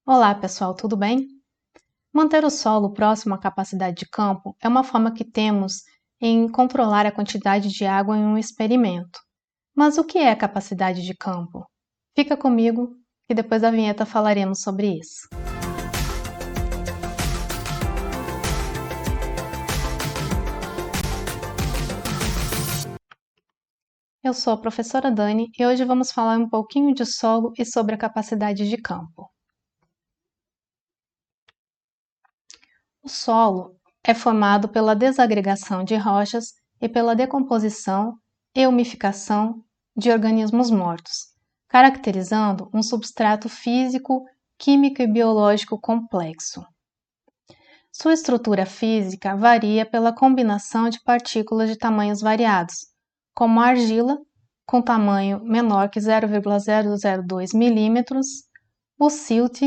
Olá, pessoal, tudo bem? Manter o solo próximo à capacidade de campo é uma forma que temos em controlar a quantidade de água em um experimento. Mas o que é a capacidade de campo? Fica comigo que depois da vinheta falaremos sobre isso. Eu sou a professora Dani e hoje vamos falar um pouquinho de solo e sobre a capacidade de campo. O solo é formado pela desagregação de rochas e pela decomposição e umificação de organismos mortos, caracterizando um substrato físico, químico e biológico complexo. Sua estrutura física varia pela combinação de partículas de tamanhos variados, como a argila, com tamanho menor que 0,002 milímetros, o silt,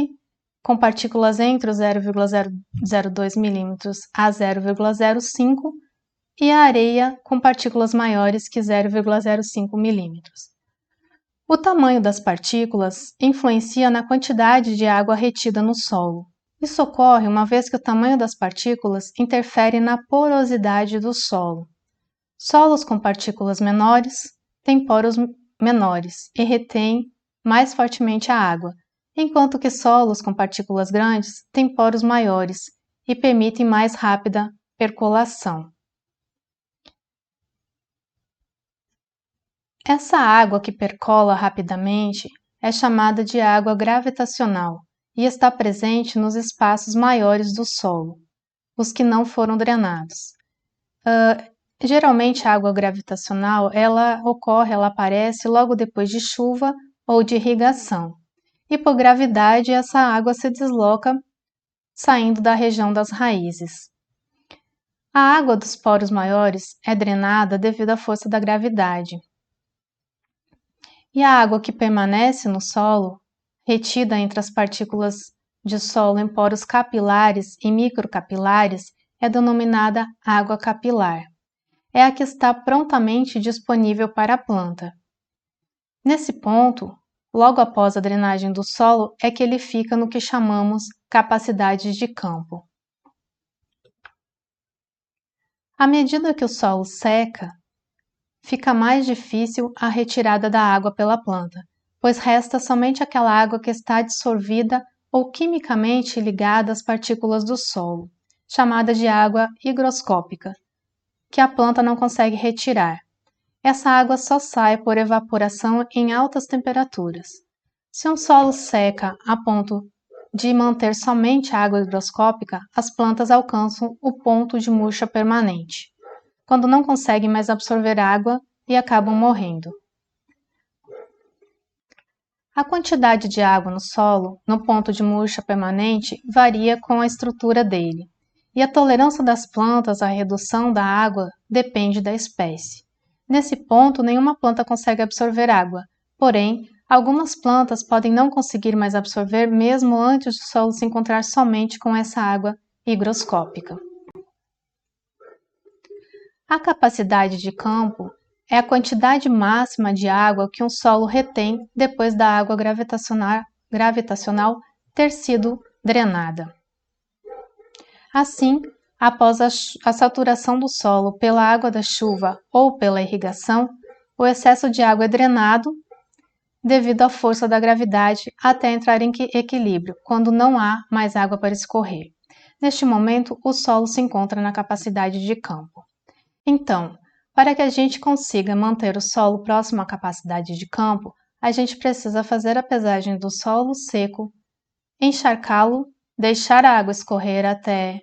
com partículas entre 0,002 milímetros a 0,05 e a areia com partículas maiores que 0,05 milímetros. O tamanho das partículas influencia na quantidade de água retida no solo. Isso ocorre uma vez que o tamanho das partículas interfere na porosidade do solo. Solos com partículas menores têm poros menores e retêm mais fortemente a água, enquanto que solos com partículas grandes têm poros maiores e permitem mais rápida percolação. Essa água que percola rapidamente é chamada de água gravitacional e está presente nos espaços maiores do solo, os que não foram drenados. Geralmente a água gravitacional ela aparece logo depois de chuva ou de irrigação. E por gravidade essa água se desloca saindo da região das raízes. A água dos poros maiores é drenada devido à força da gravidade. E a água que permanece no solo, retida entre as partículas de solo em poros capilares e microcapilares, é denominada água capilar. É a que está prontamente disponível para a planta. Nesse ponto, logo após a drenagem do solo, é que ele fica no que chamamos capacidade de campo. À medida que o solo seca, fica mais difícil a retirada da água pela planta, pois resta somente aquela água que está dissolvida ou quimicamente ligada às partículas do solo, chamada de água higroscópica, que a planta não consegue retirar. Essa água só sai por evaporação em altas temperaturas. Se um solo seca a ponto de manter somente a água higroscópica, as plantas alcançam o ponto de murcha permanente, quando não conseguem mais absorver água e acabam morrendo. A quantidade de água no solo, no ponto de murcha permanente, varia com a estrutura dele, e a tolerância das plantas à redução da água depende da espécie. Nesse ponto, nenhuma planta consegue absorver água, porém, algumas plantas podem não conseguir mais absorver mesmo antes do solo se encontrar somente com essa água higroscópica. A capacidade de campo é a quantidade máxima de água que um solo retém depois da água gravitacional ter sido drenada. Assim, após a saturação do solo pela água da chuva ou pela irrigação, o excesso de água é drenado devido à força da gravidade até entrar em equilíbrio, quando não há mais água para escorrer. Neste momento, o solo se encontra na capacidade de campo. Então, para que a gente consiga manter o solo próximo à capacidade de campo, a gente precisa fazer a pesagem do solo seco, encharcá-lo, deixar a água escorrer até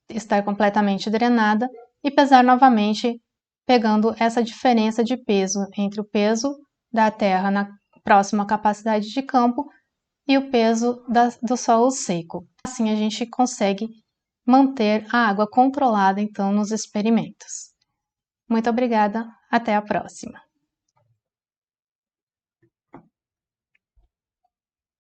estar completamente drenada e pesar novamente, pegando essa diferença de peso entre o peso da terra na próxima capacidade de campo e o peso do solo seco. Assim a gente consegue manter a água controlada então nos experimentos. Muito obrigada, até a próxima!